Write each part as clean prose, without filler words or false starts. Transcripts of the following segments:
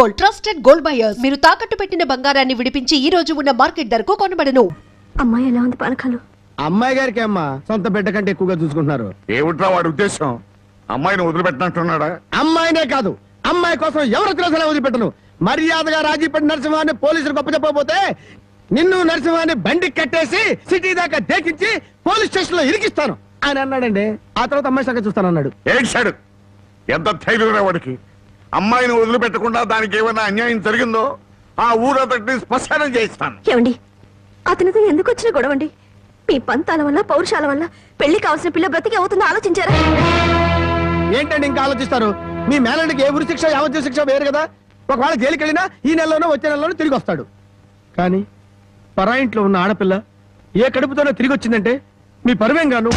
Gold, trusted gold buyers. మీరు తాకట్టు పెట్టిన బంగారాన్ని విడిపించి ఈ రోజు ఉన్న మార్కెట్ ధరకు కొనబడను. అమ్మాయి ఎలా ఉంది పానకాలు? అమ్మాయి గారికి అమ్మా సొంత బిడ్డ కంటే ఎక్కువగా చూసుకుంటున్నారు. ఏమిట్రా వాడి ఉద్దేశం? అమ్మాయిని వదిలిపెట్టినట్టున్నాడా? అమ్మాయినే కాదు, అమ్మాయి కోసం ఎవరు తెలిసిన వదిలిపెట్టను. మర్యాదగా రాజీపడి నరసింహాన్ని పోలీసులు గొప్ప చెప్పకపోతే నిన్ను నరసింహాన్ని బండి కట్టేసి సిటీ దాకా దేకించి పోలీస్ స్టేషన్ లో ఇరికిస్తాను అని అన్నాడండి. ఆ తర్వాత అమ్మాయి సంగతి చూస్తానన్నాడు. ఏడ్చాడు. ఎంత ధైర్యం వాడికి! అమ్మాయిని వదిలిపెట్టకుండా దానికి ఏమైనా అన్యాయం జరిగిందో ఆ ఊరంతటిని శ్మశానం చేయిస్తాను. ఏమండి, అతనితో ఎందుకు వచ్చిన గొడవండి? మీ పంతాల వల్ల పౌరుషాల వల్ల పెళ్లి కావాల్సిన పిల్ల బ్రతికి అవుతుందో ఆలోచించారా? ఏంటండి ఇంకా ఆలోచిస్తారు? మీ మేనడికి ఏ ఉరి శిక్ష యావజ్జీవ శిక్ష వేరు కదా. ఒకవేళ జైలుకి వెళ్ళినా ఈ నెలలోనో వచ్చే నెలలోనో తిరిగి వస్తాడు. కానీ పరాయింట్లో ఉన్న ఆడపిల్ల ఏ కడుపుతోనో తిరిగి వచ్చిందంటే మీ పరువేం గాను.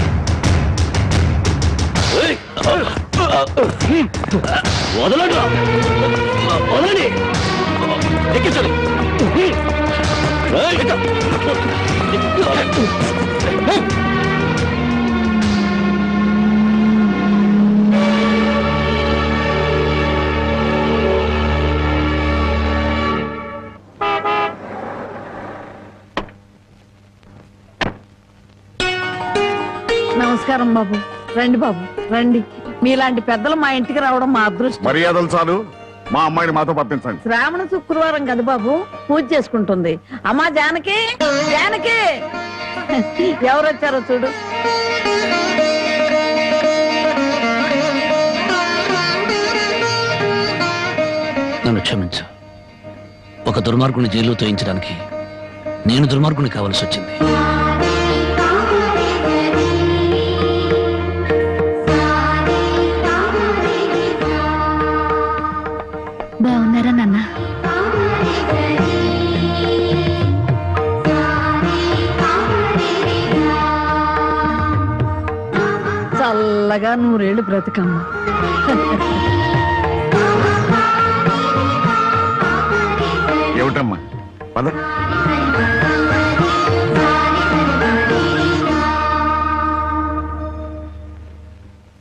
నమస్కారం బాబు. రండి బాబు రండి. మీలాంటి పెద్దలు మా ఇంటికి రావడం మా అదృష్టం. మర్యాదలు చాలు, మా అమ్మాయిని మాతో పంపించండి. శ్రావణ శుక్రవారం కదా బాబు, పూజ చేసుకుంటుంది. అమ్మా జానకి, జానకి ఎవరు వచ్చారో చూడు. నన్ను క్షమించు. ఒక దుర్మార్గుని జైలు తోయించడానికి నేను దుర్మార్గుని కావాల్సి వచ్చింది. బాగున్నారా నాన్న? చల్లగా నూరేళ్ళు బ్రతికమ్మ. ఏమిటమ్మా? పద.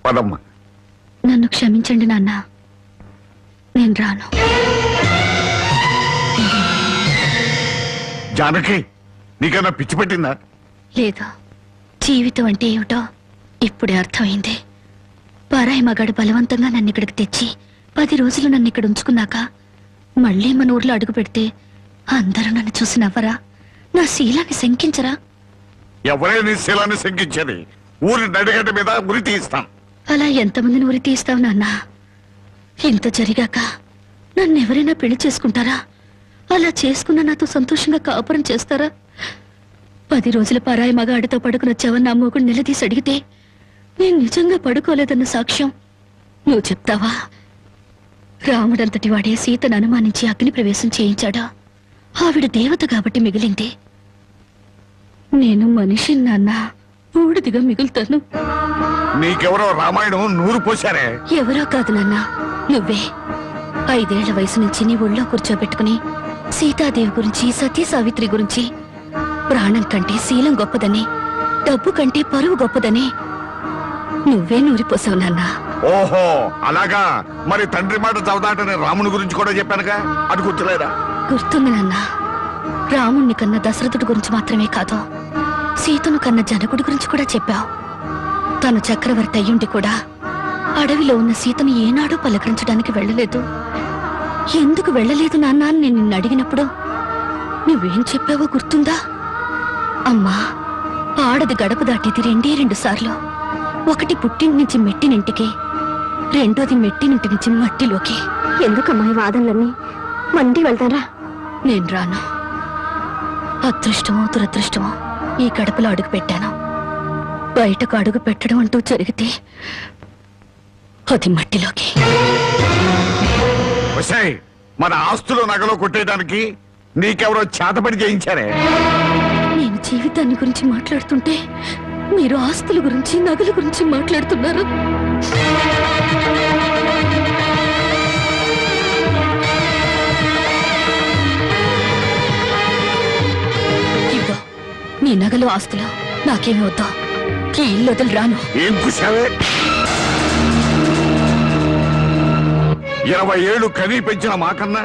పదమ్మా. నన్ను క్షమించండి నాన్న, నేను రాను. జానకి, నీకన్నా పిచ్చి పెట్టిందా? లేదు, జీవితం అంటే ఏమిటో ఇప్పుడే అర్థమైంది. పరాయి మగాడు బలవంతంగా నన్ను ఇక్కడికి తెచ్చి 10 రోజులు నన్ను ఇక్కడ ఉంచుకున్నాక మళ్ళీ మన ఊర్లో అడుగు పెడితే అందరూ నన్ను చూసి నవ్వరా? నా శీలాన్ని శంకించరా? ఎవరైనా శీలాన్ని శంకించేది? ఊరి నడిగడ్డ మీద ఉరి తీస్తాం. అలా ఎంతమందిని ఉరి తీస్తావు నాన్న? ఇంత జరిగాక నన్ను ఎవరైనా పెళ్లి చేసుకుంటారా? అలా చేసుకున్న నాతో సంతోషంగా కాపురం చేస్తారా? 10 రోజుల పరాయి మగాడితో పడుకునొచ్చావని నా మొగుడు నిలదీసి అడిగితే నేను నిజంగా పడుకోలేదన్న సాక్ష్యం నువ్వు చెప్తావా? రాముడంతటి వాడే సీతను అనుమానించి అగ్ని ప్రవేశం చేయించాడా? ఆవిడ దేవత కాబట్టి మిగిలింది. నేను మనిషి నాన్న, బూడిదిగా మిగులుతాను. నీకెవరో రామాయణం నూరు పోశారే. ఎవరో కాదు నాన్న, నువ్వే. 5 ఏళ్ల వయసు నుంచి నీ ఒళ్ళో కూర్చోబెట్టుకుని సీతాదేవి గురించి, సతీ సావిత్రి గురించి, ప్రాణం కంటే శీలం గొప్పదని, డబ్బు కంటే పరువు గొప్పదని నువ్వే నూరిపోసావు నాన్న. ఓహో అలాగా. మరి తండ్రి మాట చవదాటని రాముని గురించి కూడా చెప్పానుగా, అది గుర్తులేదా? గుర్తుంది నాన్న. రాముణ్ణి కన్న దశరథుడి గురించి మాత్రమే కాదు, సీతను కన్న జనకుడి గురించి కూడా చెప్పావు. తను చక్రవర్తి అయ్యుండి కూడా అడవిలో ఉన్న సీతను ఏనాడూ పలకరించడానికి వెళ్ళలేదు. ఎందుకు వెళ్ళలేదు నాన్న అని నేను నిన్ను అడిగినప్పుడు నువ్వేం చెప్పావో గుర్తుందా? అమ్మా, ఆడది గడప దాటేది 2 సార్లు. ఒకటి పుట్టింటి నుంచి మెట్టినింటికి, రెండోది మెట్టినింటి నుంచి మట్టిలోకి. ఎందుకమ్మా ఈ వాదనలన్నీ? మండి వెళ్తారా? నేను రాను. అదృష్టమో దురదృష్టమో ఈ గడపలో అడుగు పెట్టాను. బయటకు అడుగు పెట్టడం అంటూ జరిగితే అది మట్టిలోకి. మన ఆస్తులు నగలో కొట్టేయడానికి నీకెవరో చేతపడి చేయించారే? నేను జీవితాన్ని గురించి మాట్లాడుతుంటే మీరు ఆస్తుల గురించి, నగల గురించి మాట్లాడుతున్నారు. ఇదిగో నీ నగలు, ఆస్తులు నాకేమి వద్దా. ఈ ఇల్లు వదిలి రాను. ఏం కూసావే? 20 ఏళ్ళు కనీ పెంచిన మాకన్నా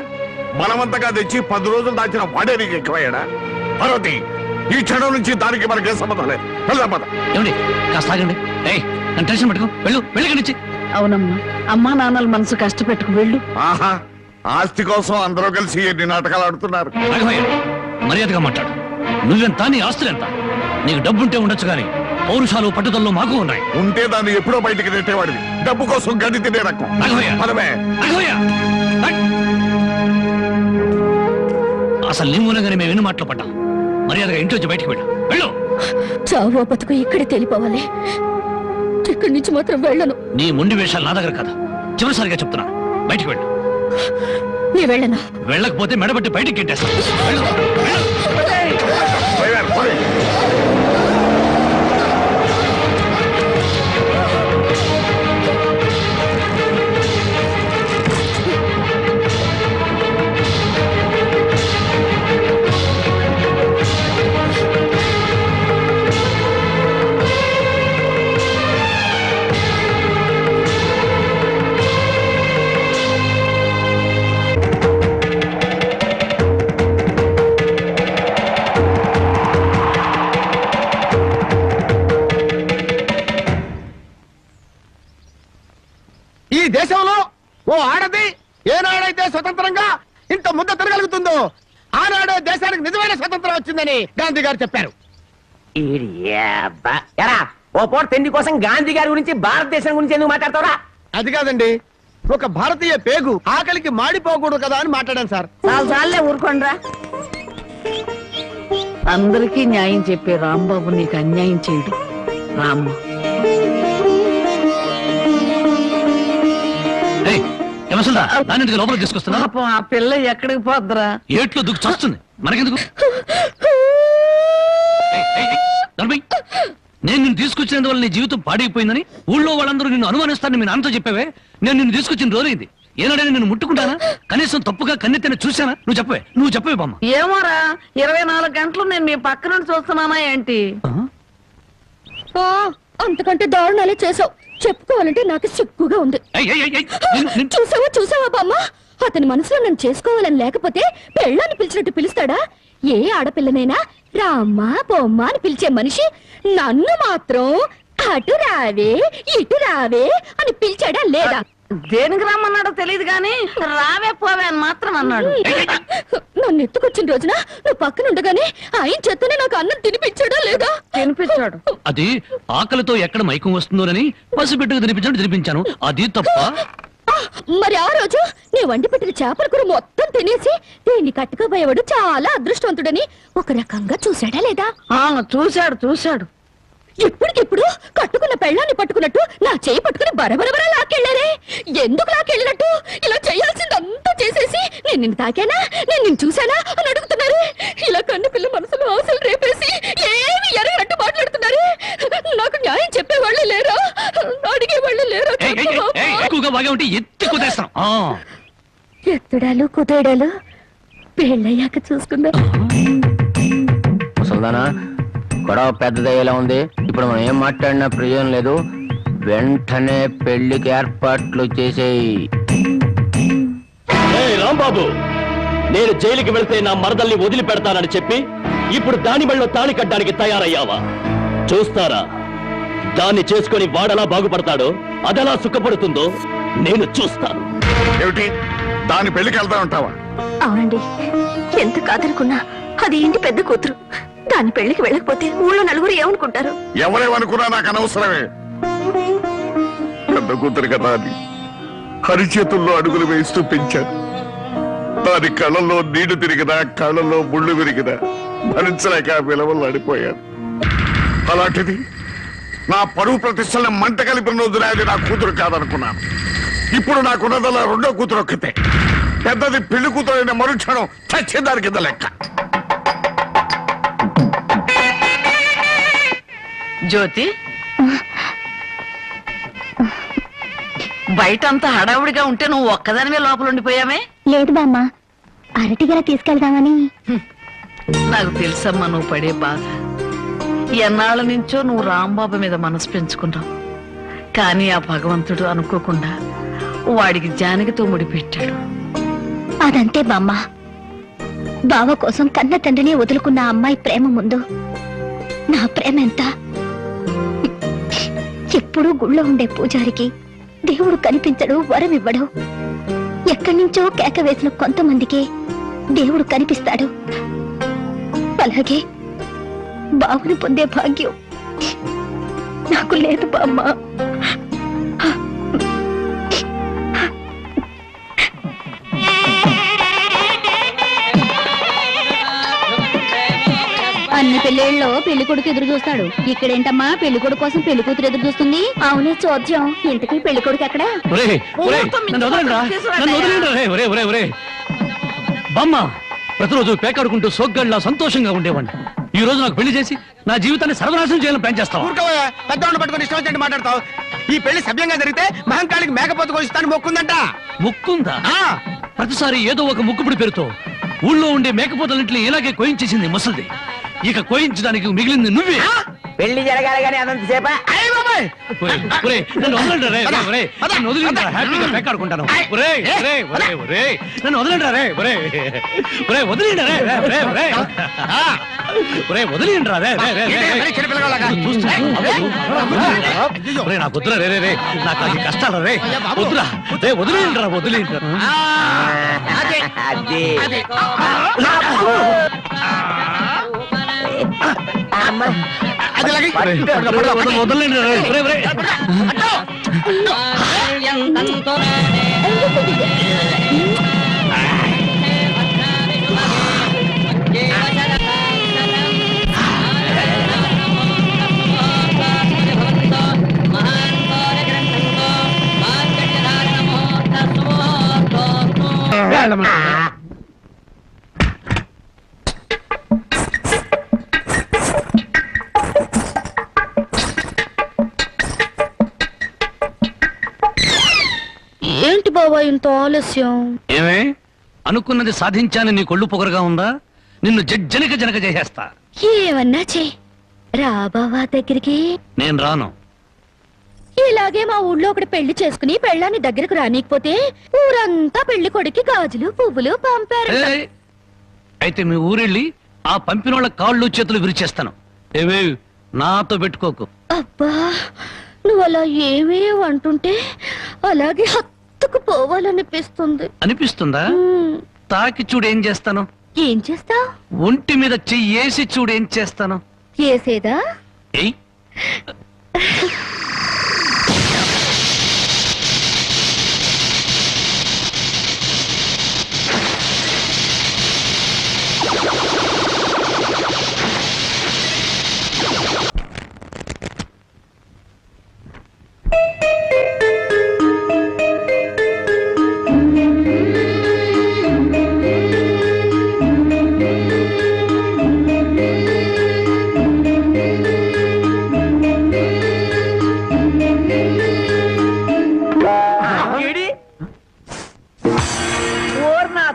బలవంతంగా తెచ్చి 10 రోజులు దాచిన వాడే నీకు ఎక్కువయ్యాడా? పార్వతి, ఈ క్షణం నుంచి దానికి మనకే సంబంధం లేదు. వెళ్దాం పద. ఏమండి కాస్త ఆగండి. ఏయ్ నన్ను టెన్షన్ పెట్టుకో. వెళ్ళి నుంచి. అవునమ్మా, అమ్మా నాన్నల మనసు కష్టపెట్టుకు వెళ్ళు. ఆహా, ఆస్తి కోసం అందరూ కలిసి ఎన్ని నాటకాలు ఆడుతున్నారు. రాఘవయ్య మర్యాదగా మాట్లాడు. నువ్వెంత, నీ ఆస్తులెంత? నీకు డబ్బుంటే ఉండొచ్చు కానీ పౌరుషాలు పట్టుదలలో మాకు ఉన్నాయి. ఉంటే దాన్ని ఎప్పుడో బయటికి నెట్టేవాడివి. డబ్బు కోసం గడ్డి తినే రకం. రాఘవయ్య, పదవే. రాఘవయ్య, రైట్. అసలు నీ మూలంగానే మేము ఎన్ని మాటలు పడ్డాం. మర్యాదగా ఇంటి వచ్చి బయటికి వెళ్ళు. చావు బతుకు ఇక్కడే తెలిపోవాలి. ఇక్కడి నుంచి మాత్రం వెళ్ళను. నీ మొండి వేషాలు నా దగ్గర కదా. చివరిసారిగా చెప్తున్నా, బయటికి వెళ్ళు. నీ వెళ్ళను. వెళ్ళకపోతే మెడబట్టి బయటికి గెట్టేస్తా. పోయారు, పోయి. ఈ దేశంలో ఓ ఆడది ఏనాడైతే స్వతంత్రంగా ఇంత ముద్ద తిరగలుగుతుందో ఆనాడే దేశానికి నిజమైన స్వతంత్రం వచ్చిందని గాంధీ గారు చెప్పారు. ఎరా ఓ పూట తిండి కోసం గాంధీ గారి గురించి భారతదేశం గురించి ఎందుకు మాట్లాడతావురా? అది కాదండి, ఒక భారతీయ పేగు ఆకలికి మాడిపోకూడదు కదా అని మాట్లాడాను సార్. చాలే ఊరుకోండ్రా. అందరికీ న్యాయం చెప్పే రాంబాబు నీకు అన్యాయం చేయడు. రామ్మ, దాన్ని లోపలికి తీసుకొస్తున్నా. పాపం ఆ పిల్ల ఎక్కడికి పోద్దురా? ఏట్లో దుక్కు చస్తుంది, మనకెందుకు? నేను నిన్ను తీసుకొచ్చినందువల్ల నీ జీవితం పాడైపోయిందని ఊళ్ళో వాళ్ళందరూ నిన్ను అనుమానిస్తారని మీ నాన్నతో చెప్పావే. నేను నిన్ను తీసుకొచ్చిన రోజైంది. ఏనాడైనా నిన్ను ముట్టుకుంటానా? కనీసం తప్పుగా కన్నెత్తిన చూసానా? నువ్వు చెప్పవే బామ్మ. ఏమోరా, 24 గంటలు నేను మీ పక్క నుండి చూస్తున్నానా ఏంటి? అంతకంటే దారుణాలే చేసావు. చెప్పుకోవాలంటే నాకు సిగ్గుగా ఉంది. చూసావా బామ్మ, అతని మనసులో నన్ను చేసుకోవాలని లేకపోతే పెళ్ళాన్ని పిలిచినట్టు పిలుస్తాడా? ఏ ఆడపిల్లనైనా రామ్మా బొమ్మ అని పిలిచే మనిషి నన్ను మాత్రం అటు రావే ఇటు రావే అని పిలిచాడా లేదా? దేనికి రమ్మన్నాడో తెలియదు గాని రావే పోవే అని మాత్రం అన్నాడు. నన్ను ఎత్తుకొచ్చిన రోజున నువ్వు పక్కన ఉండగానే ఆయన చేతనే నాకు అన్నం తినిపించాడా లేదా? తినిపించాడు. అది ఆకలితో ఎక్కడ మైకం వస్తుందోనని పసిబిడ్డకు తినిపించాను. అది తప్ప? మరి ఆ రోజు నీ వండి పెట్టిన చేపల కూర మొత్తం తినేసి దీన్ని కట్టుకోబోయేవాడు చాలా అదృష్టవంతుడని ఒక రకంగా చూశాడా లేదా? చూశాడు. ఇప్పటికిప్పుడు కట్టుకున్న పెళ్ళాన్ని పట్టుకున్నట్టు నా చేయి పట్టుకుని బరబరబర లాక్కెళ్ళారే. ఎందుకు లాక్కెళ్ళినట్టు? ఇలా చేయాల్సిందంతా చేసేసి నేను నిన్ను తాకానా, నేను నిన్ను చూశానా అని అడుగుతున్నారు. ఇలా కన్ను పిల్ల మనసులో ఆశలు రేపేసి ఏమి ఎరగనట్టు మాట్లాడుతున్నారు. నాకు న్యాయం చెప్పేవాళ్ళే లేరా? అడిగేవాళ్ళే లేరా? ఎత్తుడాలు కుదేడాలు పెళ్ళయ్యాక చూసుకుందా. ముసల్దానా, గొడవ పెద్దదయ్యేలా ఉంది. ఇప్పుడు మనం ఏం మాట్లాడినా ప్రయోజనం లేదు. వెంటనే పెళ్లికి ఏర్పాట్లు చేసేయి. రాంబాబు, నేను జైలుకి వెళ్తే నా మరదల్ని వదిలిపెడతానని చెప్పి ఇప్పుడు దాని బళ్ళో తాళి కట్టడానికి తయారయ్యావా? చూస్తారా, దాన్ని చేసుకుని వాడలా బాగుపడతాడో, అదెలా సుఖపడుతుందో నేను చూస్తాను. ఏమిటి దాని పెళ్లికి వెళ్తా ఉంటావా? అవునండి, ఎంత కాదనుకున్నా అది ఇంటి పెద్ద కూతురు. దాని పెళ్లికి వెళ్ళకపోతే ఊళ్ళో నలుగురు ఏమనుకుంటారు? ఎవరేమనుకున్నా నాకు అనవసరమే. పెద్ద కూతురు కదా అని హరిచేతుల్లో అడుగులు వేస్తూ పెంచాను. దాని కళ్ళల్లో నీళ్లు తిరిగినా కళ్ళల్లో ముళ్ళు విరిగినా భరించలేక విలువలు అడిపోయాను. అలాంటిది నా పరువు ప్రతిష్టలను మంట కలిపిన రోజునే అది నా కూతురు కాదనుకున్నాను. ఇప్పుడు నాకున్నదల్లా రెండో కూతురు ఒక్కతే. పెద్దది పెళ్లి కూతురు అయిన మరుక్షణం చచ్చేదాని కింద లెక్క. జ్యోతి, బయటంతా హడావుడిగా ఉంటే నువ్వు ఒక్కదానివే లోపల ఉండిపోయావే? లేదు బామ్మ, అరటిగల తీసుకెళ్దామని. నాకు తెలుసమ్మా నువ్వు పడే బాధ. ఎన్నాళ్ళ నుంచో నువ్వు రాంబాబు మీద మనసు పెంచుకున్నావు. కానీ ఆ భగవంతుడు అనుకోకుండా వాడికి జానకితో ముడిపెట్టాడు. అదంతే బామ్మ. బావ కోసం కన్న తండ్రిని వదులుకున్న ఆ అమ్మాయి ప్రేమ ముందు నా ప్రేమ ఎంత? ఎప్పుడూ గుళ్ళో ఉండే పూజారికి దేవుడు కనిపించడు, వరం ఇవ్వడు. ఎక్కడి నుంచో కేక వేసిన కొంతమందికి దేవుడు కనిపిస్తాడు. అలాగే బావుని పొందే భాగ్యం నాకు లేదు బామ్మ. అన్ని పెళ్ళిళ్ళలో పెళ్లి కొడుకు ఎదురు చూస్తాడు. ఇక్కడేంటమ్మా పెళ్లి కొడుకు కోసం పెళ్లి కూతురు ఎదురు చూస్తుంది? అవునే చోద్యం. ఇంతకీ పెళ్లి కొడుకు ఎక్కడ? బామ్మ, ప్రతిరోజు పేకాడుకుంటూ సోగ్గాళ్ళ సంతోషంగా ఉండేవాడిని. ఈ రోజు నాకు పెళ్లి చేసి నా జీవితాన్ని సర్వనాశనం చేయాలని ప్లాన్ చేస్తావా? ఊరుకోవయ్యా, పెద్దవాడిని పట్టుకొని ఇష్టం వచ్చినట్టు మాట్లాడతావు. ఈ పెళ్లి సభ్యంగా జరిగితే మహంకాళికి మేకపోతు కోసిస్తాను మొక్కుందంట. ముక్కుందా? ప్రతిసారి ఏదో ఒక ముక్కుపుడి పేరుతో ఊళ్ళో ఉండే మేకపోతలన్నింటినీ ఇలాగే కోయించేసింది ముసలిది. ఇక కోయించడానికి మిగిలింది నువ్వే. పెళ్లి జరగాలి కానీ అదంతసేపా? నన్ను వదలండి రే, నన్ను వదిలిండ్రా, హ్యాపీగా పేకాడుకుంటాను. నన్ను వదలండి రే, వదిలిండ్రా నాకు వద్దురా రే, నాకు అది కష్టాలు రే, వద్దురా రే, వదిలిండ్రా. వదలండి రే. ఏంటి బాబా ఇంత ఆలస్యం? ఏమే అనుకున్నది సాధించాలని నీ కొళ్ళు పొగరుగా ఉందా? నిన్ను జనక చేసేస్తా. ఏమన్నా చే రా బావా దగ్గరికి. నేను రాను. ఇలాగే మా ఊళ్ళో ఒకటి పెళ్లి చేసుకుని పెళ్ళాన్ని దగ్గరకు రానికపోతే ఊరంతా పెళ్లి కొడుకి గాజులు పువ్వులు పంపారు. ఏయ్, అయితే మీ ఊరెళ్ళి ఆ పంపినోళ్ళ కాళ్ళు చేతులు విరిచేస్తాను. ఏవే నాతో పెట్టుకోకు. అబ్బా నువ్వు అలా ఏమీ అంటుంటే అలాగే హత్తుకు పోవాలనిపిస్తుంది. అనిపిస్తుందా? తాకి చూడు ఏం చేస్తాను. ఏం చేస్తావ్? ఒంటి మీద చెయ్యేసి చూడు ఏం చేస్తాను. ఏసేదా? ఏయ్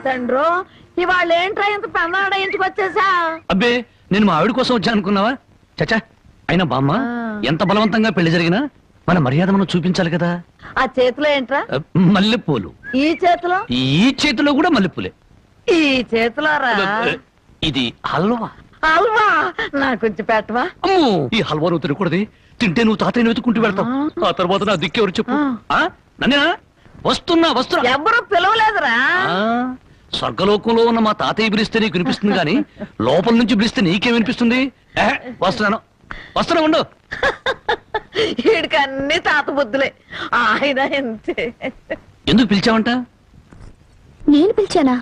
తండ్రో ఇవాళ ఏంట్రా ఇంత పెన్నాడ ఇంటికి వచ్చేసా? అబ్బే నేను మా ఆవిడ కోసం వచ్చా అనుకున్నావా? చచ్చా, అయినా బామ్మ ఎంత బలవంతంగా పెళ్లి జరిగినా మన మర్యాద మనం చూపించాలి కదా. ఆ చేతిలో ఏంట్రా? మల్లెపూలు. ఈ చేతిలో? ఈ చేతిలో కూడా మల్లెపూలే. ఈ చేతిలో రా. ఇది హల్వా. హల్వా నాకు కొంచెం పెట్టవా? అమ్మో, ఈ హల్వా నువ్వు తినకూడదు. తింటే నువ్వు తాతయ్యని వెతుకుంటూ వెళ్తావు. ఆ తర్వాత నా దిక్కెవరు చెప్పు. నన్నేనా? వస్తున్నా. ఎవరు పిలవలేదురా. స్వర్గలోకంలో ఉన్న మా తాతయ్య పిలిస్తే నీకు వినిపిస్తుంది కానీ లోపల నుంచి పిలిస్తే నీకేం వినిపిస్తుంది? వస్తున్నా ఉండు. వీడికి అన్ని తాత బుద్ధులే. ఆయన ఎంతే. ఎందుకు పిలిచావంట? నేను పిలిచానా?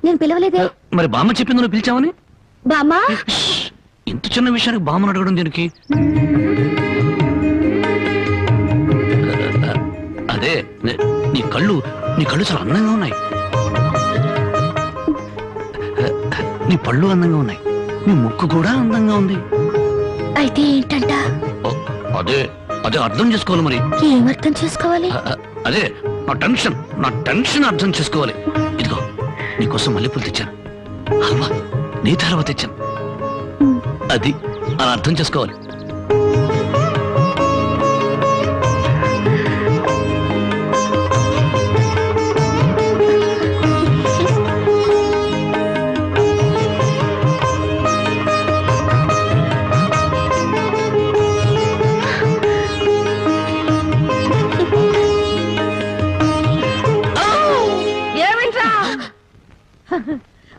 నేను పిలవలేదే. మరి బామ్మ చెప్పింది నువ్వు పిలిచావని. బామ్మా, ఇంత చిన్న విషయానికి బామ్మను అడగడం దీనికి? అదే నీ కళ్ళు చాలా అందంగా ఉన్నాయి. నీ పళ్ళు అందంగా ఉన్నాయి. నీ ముక్కు కూడా అందంగా ఉంది. అయితే ఏంటంట? అదే అర్థం చేసుకోవాలి. మరి ఏమర్థం చేసుకోవాలి? అదే నా టెన్షన్ అర్థం చేసుకోవాలి. ఇదిగో నీకోసం మల్లెపూలు తెచ్చాను, హల్వా నీతి హల్వా తెచ్చాను. అది అలా అర్థం చేసుకోవాలి.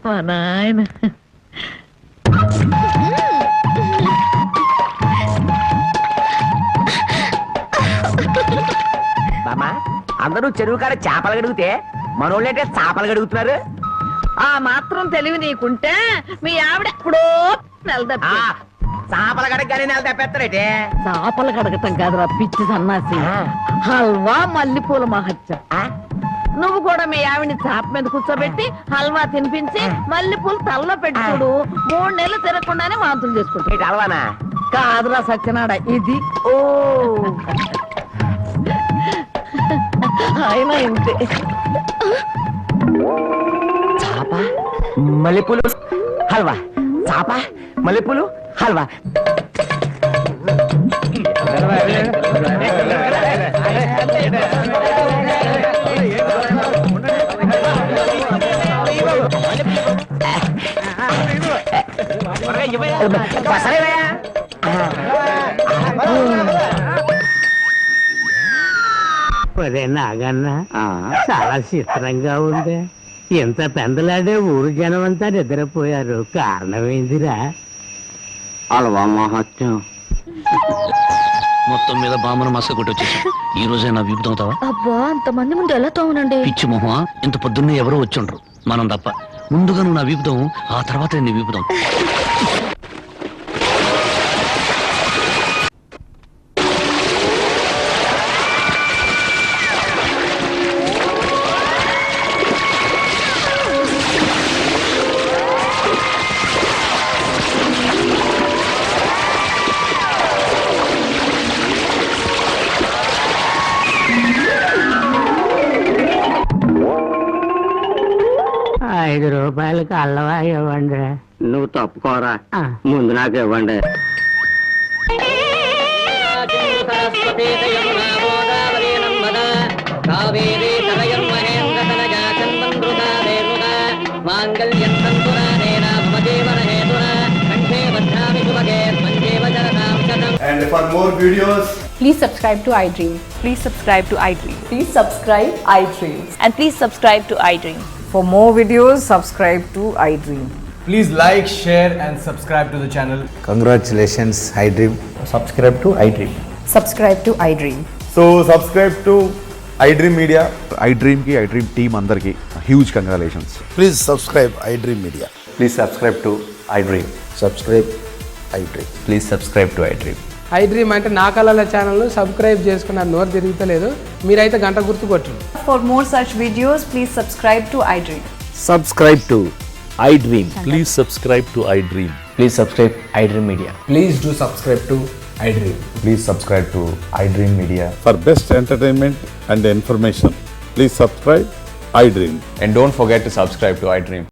మా నాయన బామ్మ అందరూ చెరువు కాడ చేపలు గడిగితే మనోళ్ళంటే చేపలు గడుగుతున్నారు. ఆ మాత్రం తెలివి నీకుంటే మీ ఆవిడ ఎప్పుడో నెలదప్పి చేపలు గడగగానే నెల తప్పేస్తారేటే. చేపలు కడగటం కాదురా పిచ్చి సన్నాసి, హల్వా మల్లెపూల మహత్యం. నువ్వు కూడా మీ ఆవిడని చాప మీద కూర్చోబెట్టి హల్వా తినిపించి మల్లెపూలు తలలో పెట్టి చూడు, 3 నెలలు తిరగకుండానే వాంతులు చేసుకుంటా. ఏంటి అలవానా? కాదురా సత్యనాడ, ఇది ఓ ఆయన ఇంతే. చాప మల్లెపూలు హల్వా, చాప మల్లెపూలు హల్వా. నాగన్న చాలా చిత్రంగా ఉంది. ఎంత పెందలాడే ఊరు జనం అంతా నిద్రపోయారు. కారణమేందిరా? అలవా మహత్యం. మొత్తం మీద బామ్మను మసక కొట్టి వచ్చేసి ఈ రోజే నా వీపు తోముతావా? అబ్బా అంతమంది ముందు ఎలా తోమనండి? పిచ్చి మొహమా, ఇంత పొద్దున్నే ఎవరో వచ్చుండ్రు, మనం తప్ప. ముందుగా నువ్వు నా వీపుదాం, ఆ తర్వాత నీ వీపుదాం. రూపాయలకి అల్లవా ఇవ్వండి. నువ్వు తప్పుకోరా, ముందు నాకు ఇవ్వండి. And for more videos, please subscribe to iDream. Please subscribe to iDream. Please subscribe iDream. And please subscribe to iDream. For more videos, subscribe to iDream. please like, share and subscribe to the channel. Congratulations, iDream. Subscribe to iDream. Subscribe to iDream. So subscribe to iDream Media. iDream ki iDream team andarki huge congratulations. Please subscribe iDream media. Please subscribe to iDream. Subscribe iDream. Please subscribe to iDream. iDream అంటే నా కళల channel subscribe చేసుకున్న నోరు తిరుగుతలేదు. మీరైతే గంట గుర్తు కొట్టండి. For more such videos, please subscribe to iDream. Subscribe to iDream. Please subscribe to iDream. Please subscribe iDream Media. Please do subscribe to iDream. Please subscribe to iDream Media. For best entertainment and information, please subscribe iDream. And don't forget to subscribe to iDream.